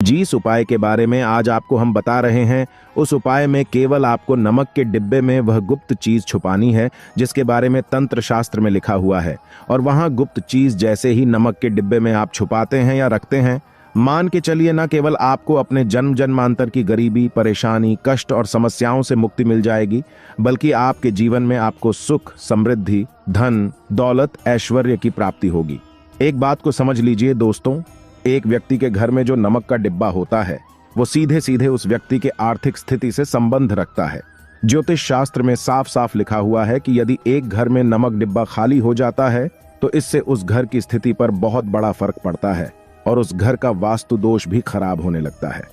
जिस उपाय के बारे में आज आपको हम बता रहे हैं, उस उपाय में केवल आपको नमक के डिब्बे में वह गुप्त चीज छुपानी है जिसके बारे में तंत्र शास्त्र में लिखा हुआ है। और वहां गुप्त चीज जैसे ही नमक के डिब्बे में आप छुपाते हैं या रखते हैं, मान के चलिए न केवल आपको अपने जन्म जन्मांतर की गरीबी, परेशानी, कष्ट और समस्याओं से मुक्ति मिल जाएगी, बल्कि आपके जीवन में आपको सुख, समृद्धि, धन, दौलत, ऐश्वर्य की प्राप्ति होगी। एक बात को समझ लीजिए दोस्तों, एक व्यक्ति के घर में जो नमक का डिब्बा होता है वो सीधे सीधे उस व्यक्ति के आर्थिक स्थिति से संबंध रखता है। ज्योतिष शास्त्र में साफ साफ लिखा हुआ है कि यदि एक घर में नमक डिब्बा खाली हो जाता है तो इससे उस घर की स्थिति पर बहुत बड़ा फर्क पड़ता है और उस घर का वास्तु दोष भी खराब होने लगता है।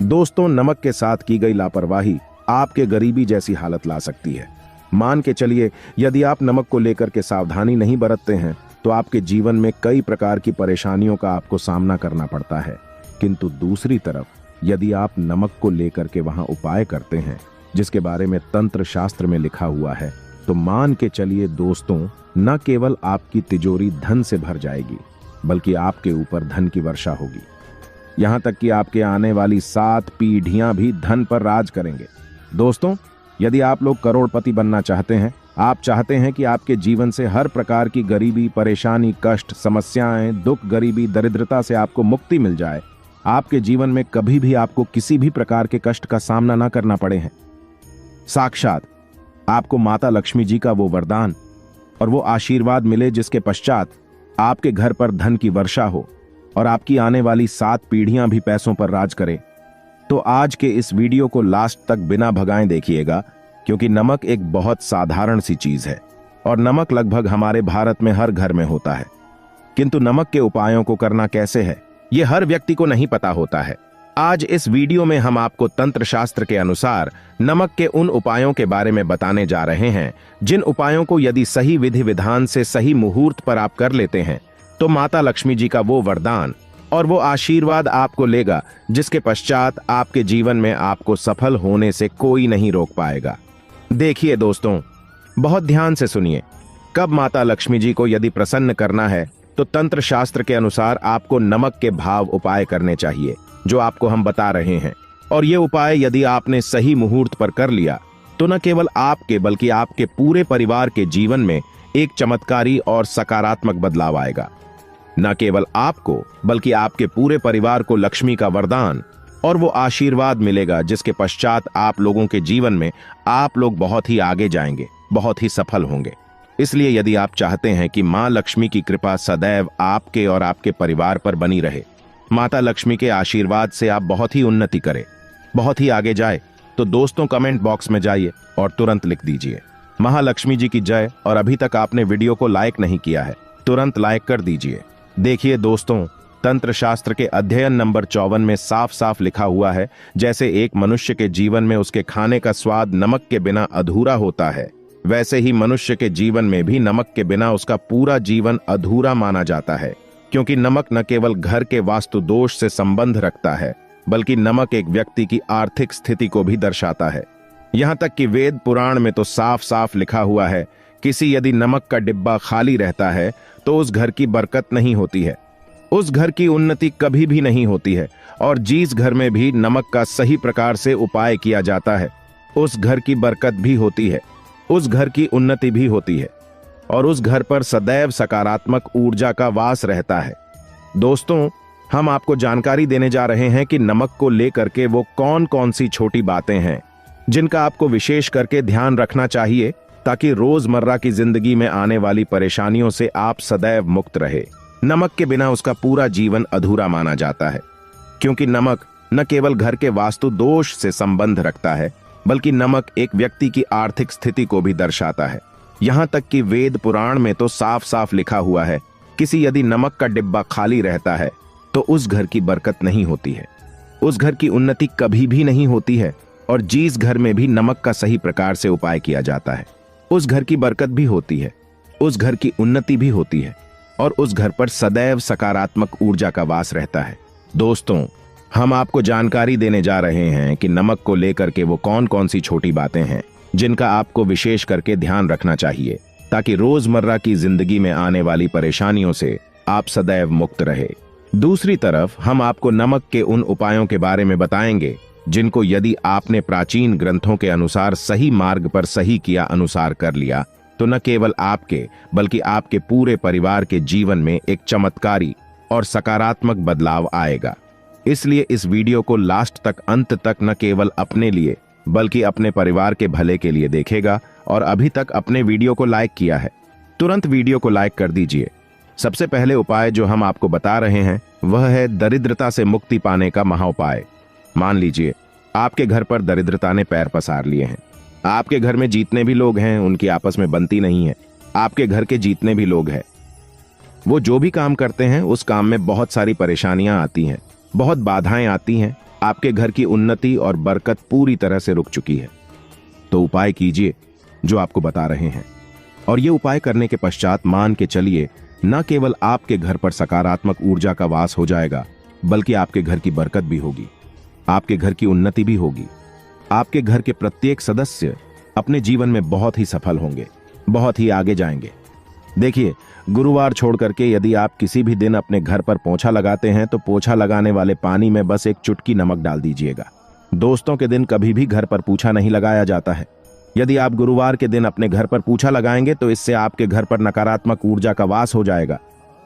दोस्तों, नमक के साथ की गई लापरवाही आपके गरीबी जैसी हालत ला सकती है। मान के चलिए यदि आप नमक को लेकर के सावधानी नहीं बरतते हैं तो आपके जीवन में कई प्रकार की परेशानियों का आपको सामना करना पड़ता है। किंतु दूसरी तरफ यदि आप नमक को लेकर के वहां उपाय करते हैं जिसके बारे में तंत्र शास्त्र में लिखा हुआ है, तो मान के चलिए दोस्तों, न केवल आपकी तिजोरी धन से भर जाएगी बल्कि आपके ऊपर धन की वर्षा होगी। यहां तक कि आपके आने वाली 7 पीढ़ियां भी धन पर राज करेंगे। दोस्तों, यदि आप लोग करोड़पति बनना चाहते हैं, आप चाहते हैं कि आपके जीवन से हर प्रकार की गरीबी, परेशानी, कष्ट, समस्याएं, दुख, गरीबी, दरिद्रता से आपको मुक्ति मिल जाए, आपके जीवन में कभी भी आपको किसी भी प्रकार के कष्ट का सामना ना करना पड़े हैं, साक्षात आपको माता लक्ष्मी जी का वो वरदान और वो आशीर्वाद मिले जिसके पश्चात आपके घर पर धन की वर्षा हो और आपकी आने वाली 7 पीढ़ियां भी पैसों पर राज करें, तो आज के इस वीडियो को लास्ट तक बिना भगाए देखिएगा, क्योंकि नमक एक बहुत साधारण सी चीज है और नमक लगभग हमारे भारत में हर घर में होता है। किंतु नमक के उपायों को करना कैसे है, ये हर व्यक्ति को नहीं पता होता है। आज इस वीडियो में हम आपको तंत्र शास्त्र के अनुसार नमक के उन उपायों के बारे में बताने जा रहे हैं जिन उपायों को यदि सही विधि विधान से सही मुहूर्त पर आप कर लेते हैं तो माता लक्ष्मी जी का वो वरदान और वो आशीर्वाद आपको लेगा जिसके पश्चात आपके जीवन में आपको सफल होने से कोई नहीं रोक पाएगा। देखिए दोस्तों, बहुत ध्यान से सुनिए। कब माता लक्ष्मी जी को यदि प्रसन्न करना है तो तंत्र शास्त्र के अनुसार आपको नमक के भाव उपाय करने चाहिए जो आपको हम बता रहे हैं। और ये उपाय यदि आपने सही मुहूर्त पर कर लिया तो न केवल आपके बल्कि आपके पूरे परिवार के जीवन में एक चमत्कारी और सकारात्मक बदलाव आएगा। न केवल आपको बल्कि आपके पूरे परिवार को लक्ष्मी का वरदान और वो आशीर्वाद मिलेगा जिसके पश्चात आप लोगों के जीवन में आप लोग बहुत ही आगे जाएंगे, बहुत ही सफल होंगे। इसलिए यदि आप चाहते हैं कि मां लक्ष्मी की कृपा सदैव आपके और आपके परिवार पर बनी रहे, माता लक्ष्मी के आशीर्वाद से आप बहुत ही उन्नति करें, बहुत ही आगे जाए, तो दोस्तों कमेंट बॉक्स में जाइए और तुरंत लिख दीजिए महालक्ष्मी जी की जय। और अभी तक आपने वीडियो को लाइक नहीं किया है, तुरंत लाइक कर दीजिए। देखिए दोस्तों, तंत्र शास्त्र के अध्ययन नंबर 54 में साफ साफ लिखा हुआ है, जैसे एक मनुष्य के जीवन में उसके खाने का स्वाद नमक के बिना अधूरा होता है, वैसे ही मनुष्य के जीवन में भी नमक के बिना उसका पूरा जीवन अधूरा माना जाता है। क्योंकि नमक न केवल घर के वास्तु दोष से संबंध रखता है बल्कि नमक एक व्यक्ति की आर्थिक स्थिति को भी दर्शाता है। यहाँ तक कि वेद पुराण में तो साफ साफ लिखा हुआ है, किसी यदि नमक का डिब्बा खाली रहता है तो उस घर की बरकत नहीं होती है, उस घर की उन्नति कभी भी नहीं होती है। और जिस घर में भी नमक का सही प्रकार से उपाय किया जाता है उस घर की बरकत भी होती है, उस घर की उन्नति भी होती है और उस घर पर सदैव सकारात्मक ऊर्जा का वास रहता है। दोस्तों, हम आपको जानकारी देने जा रहे हैं कि नमक को लेकर के वो कौन कौन सी छोटी बातें हैं जिनका आपको विशेष करके ध्यान रखना चाहिए ताकि रोजमर्रा की जिंदगी में आने वाली परेशानियों से आप सदैव मुक्त रहे। नमक के बिना उसका पूरा जीवन अधूरा माना जाता है, क्योंकि नमक न केवल घर के वास्तु दोष से संबंध रखता है बल्कि नमक एक व्यक्ति की आर्थिक स्थिति को भी दर्शाता है। यहाँ तक कि वेद पुराण में तो साफ साफ लिखा हुआ है, किसी यदि नमक का डिब्बा खाली रहता है तो उस घर की बरकत नहीं होती है, उस घर की उन्नति कभी भी नहीं होती है। और जिस घर में भी नमक का सही प्रकार से उपाय किया जाता है उस घर की बरकत भी होती है, उस घर की उन्नति भी होती है और उस घर पर सदैव सकारात्मक ऊर्जा का वास रहता है। दोस्तों, हम आपको जानकारी देने जा रहे हैं कि नमक को लेकर के वो कौन कौन सी छोटी बातें हैं जिनका आपको विशेष करके ध्यान रखना चाहिए ताकि रोजमर्रा की जिंदगी में आने वाली परेशानियों से आप सदैव मुक्त रहे। दूसरी तरफ हम आपको नमक के उन उपायों के बारे में बताएंगे जिनको यदि आपने प्राचीन ग्रंथों के अनुसार सही मार्ग पर सही किया अनुसार कर लिया तो न केवल आपके बल्कि आपके पूरे परिवार के जीवन में एक चमत्कारी और सकारात्मक बदलाव आएगा। इसलिए इस वीडियो को लास्ट तक, अंत तक न केवल अपने लिए बल्कि अपने परिवार के भले के लिए देखेगा। और अभी तक अपने वीडियो को लाइक किया है, तुरंत वीडियो को लाइक कर दीजिए। सबसे पहले उपाय जो हम आपको बता रहे हैं वह है दरिद्रता से मुक्ति पाने का महाउपाय। मान लीजिए आपके घर पर दरिद्रता ने पैर पसार लिए हैं। आपके घर में जितने भी लोग हैं उनकी आपस में बनती नहीं है। आपके घर के जितने भी लोग हैं वो जो भी काम करते हैं उस काम में बहुत सारी परेशानियां आती हैं, बहुत बाधाएं आती हैं। आपके घर की उन्नति और बरकत पूरी तरह से रुक चुकी है। तो उपाय कीजिए जो आपको बता रहे हैं, और ये उपाय करने के पश्चात मान के चलिए न केवल आपके घर पर सकारात्मक ऊर्जा का वास हो जाएगा बल्कि आपके घर की बरकत भी होगी, आपके घर की उन्नति भी होगी। आपके घर के प्रत्येक सदस्य अपने जीवन में बहुत ही सफल होंगे, बहुत ही आगे जाएंगे। देखिए, गुरुवार छोड़ करके यदि आप किसी भी दिन अपने घर पर पोछा लगाते हैं तो पोछा लगाने वाले पानी में बस एक चुटकी नमक डाल दीजिएगा। दोस्तों के दिन कभी भी घर पर पोछा नहीं लगाया जाता है। यदि आप गुरुवार के दिन अपने घर पर पोछा लगाएंगे तो इससे आपके घर पर नकारात्मक ऊर्जा का वास हो जाएगा।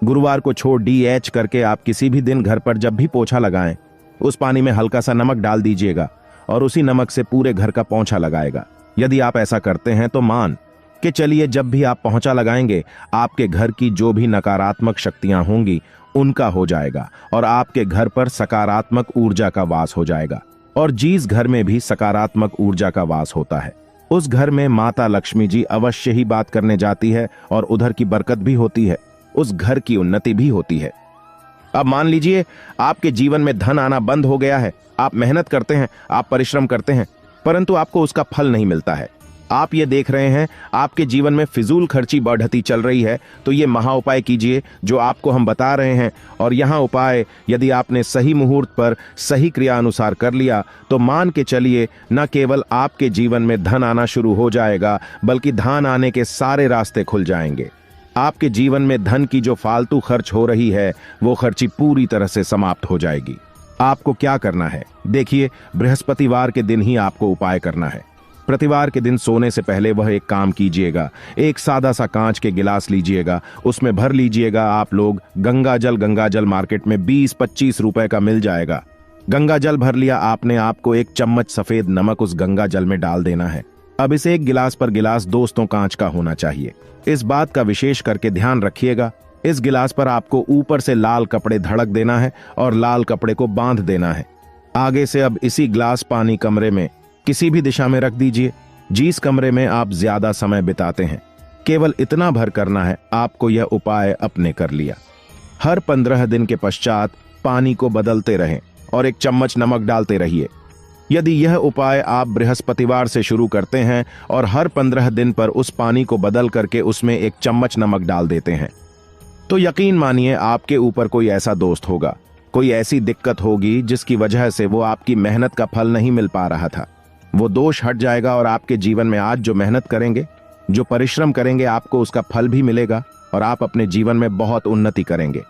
गुरुवार को छोड़ DH करके आप किसी भी दिन घर पर जब भी पोछा लगाएं उस पानी में हल्का सा नमक डाल दीजिएगा और उसी नमक से पूरे घर का पोंछा लगाएगा। यदि आप ऐसा करते हैं तो मान कि चलिए जब भी आप पोंछा लगाएंगे आपके घर की जो भी नकारात्मक शक्तियां होंगी उनका हो जाएगा और आपके घर पर सकारात्मक ऊर्जा का वास हो जाएगा। और जिस घर में भी सकारात्मक ऊर्जा का वास होता है उस घर में माता लक्ष्मी जी अवश्य ही बात करने जाती है और उधर की बरकत भी होती है, उस घर की उन्नति भी होती है। अब मान लीजिए आपके जीवन में धन आना बंद हो गया है। आप मेहनत करते हैं, आप परिश्रम करते हैं, परंतु आपको उसका फल नहीं मिलता है। आप ये देख रहे हैं आपके जीवन में फिजूल खर्ची बढ़ती चल रही है। तो ये महा उपाय कीजिए जो आपको हम बता रहे हैं। और यहाँ उपाय यदि आपने सही मुहूर्त पर सही क्रिया अनुसार कर लिया तो मान के चलिए न केवल आपके जीवन में धन आना शुरू हो जाएगा बल्कि धन आने के सारे रास्ते खुल जाएंगे। आपके जीवन में धन की जो फालतू खर्च हो रही है वो खर्ची पूरी तरह से समाप्त हो जाएगी। आपको क्या करना है, देखिए, बृहस्पतिवार के दिन ही आपको उपाय करना है। प्रतिवार के दिन सोने से पहले वह एक काम कीजिएगा। एक सादा सा कांच के गिलास लीजिएगा, उसमें भर लीजिएगा आप लोग गंगा जल मार्केट में 20-25 रुपए का मिल जाएगा। गंगा जल भर लिया आपने, आपको एक चम्मच सफेद नमक उस गंगा जल में डाल देना है। अब इसे एक गिलास पर गिलास दोस्तों कांच का होना चाहिए। इस बात का विशेष करके ध्यान रखिएगा, इस गिलास पर आपको ऊपर से लाल कपड़े धड़क देना है और लाल कपड़े को बांध देना है। आगे से अब इसी गिलास पानी कमरे में किसी भी दिशा में रख दीजिए जिस कमरे में आप ज्यादा समय बिताते हैं। केवल इतना भर करना है, आपको यह उपाय अपने कर लिया। हर 15 दिन के पश्चात पानी को बदलते रहें और एक चम्मच नमक डालते रहिए। यदि यह उपाय आप बृहस्पतिवार से शुरू करते हैं और हर 15 दिन पर उस पानी को बदल करके उसमें एक चम्मच नमक डाल देते हैं तो यकीन मानिए आपके ऊपर कोई ऐसा दोस्त होगा, कोई ऐसी दिक्कत होगी जिसकी वजह से वो आपकी मेहनत का फल नहीं मिल पा रहा था, वो दोष हट जाएगा और आपके जीवन में आज जो मेहनत करेंगे, जो परिश्रम करेंगे, आपको उसका फल भी मिलेगा और आप अपने जीवन में बहुत उन्नति करेंगे।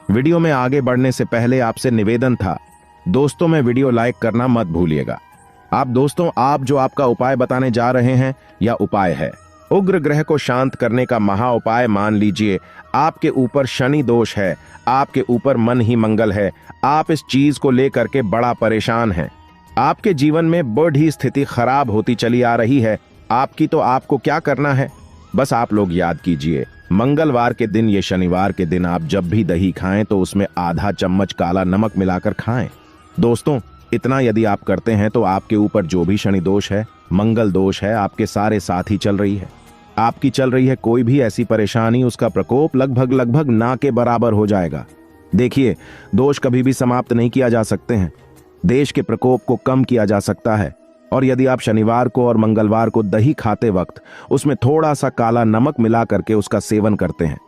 वीडियो में आगे बढ़ने से पहले आपसे निवेदन था, दोस्तों में वीडियो लाइक करना मत भूलिएगा। आप जो आपका उपाय बताने जा रहे हैं यह उपाय है उग्र ग्रह को शांत करने का महा उपाय। मान लीजिए आपके ऊपर शनि दोष है, आपके ऊपर मन ही मंगल है, आप इस चीज को लेकर के बड़ा परेशान हैं, आपके जीवन में बड़ी स्थिति खराब होती चली आ रही है आपकी। तो आपको क्या करना है, बस आप लोग याद कीजिए, मंगलवार के दिन, ये शनिवार के दिन आप जब भी दही खाएं तो उसमें आधा चम्मच काला नमक मिलाकर खाएं। दोस्तों, इतना यदि आप करते हैं तो आपके ऊपर जो भी शनि दोष है, मंगल दोष है, आपके सारे साथ ही चल रही है, आपकी चल रही है कोई भी ऐसी परेशानी, उसका प्रकोप लगभग ना के बराबर हो जाएगा। देखिए, दोष कभी भी समाप्त नहीं किया जा सकते हैं, देश के प्रकोप को कम किया जा सकता है। और यदि आप शनिवार को और मंगलवार को दही खाते वक्त उसमें थोड़ा सा काला नमक मिला करके उसका सेवन करते हैं,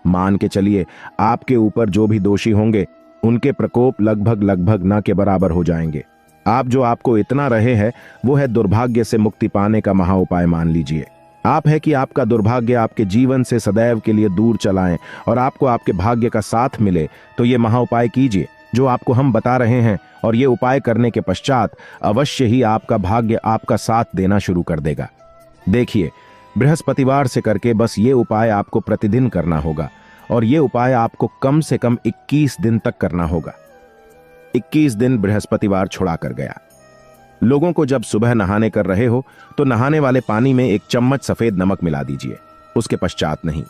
मान के चलिए आपके ऊपर जो भी दोषी होंगे उनके प्रकोप लगभग ना के बराबर हो जाएंगे। आपको इतना रहे है वो है दुर्भाग्य से मुक्ति पाने का महा उपाय। मान लीजिए आप है कि आपका दुर्भाग्य आपके जीवन से सदैव के लिए दूर चलाएं और आपको आपके भाग्य का साथ मिले, तो ये महाउपाय कीजिए जो आपको हम बता रहे हैं, और ये उपाय करने के पश्चात अवश्य ही आपका भाग्य आपका साथ देना शुरू कर देगा। देखिए, बृहस्पतिवार से करके बस ये उपाय आपको प्रतिदिन करना होगा, और ये उपाय आपको कम से कम 21 दिन तक करना होगा। 21 दिन बृहस्पतिवार छुड़ा कर गया। लोगों को जब सुबह नहाने कर रहे हो तो नहाने वाले पानी में 1 चम्मच सफेद नमक मिला दीजिए, उसके पश्चात नहीं।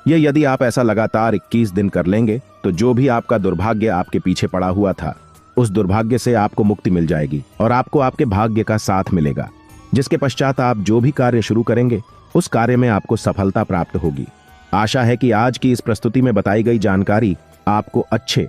ये यदि आप ऐसा लगातार 21 दिन कर लेंगे तो जो भी आपका दुर्भाग्य आपके पीछे पड़ा हुआ था, उस दुर्भाग्य से आपको मुक्ति मिल जाएगी और आपको आपके भाग्य का साथ मिलेगा, जिसके पश्चात आप जो भी कार्य शुरू करेंगे उस कार्य में आपको सफलता प्राप्त होगी। आशा है कि आज की इस प्रस्तुति में बताई गई जानकारी आपको अच्छे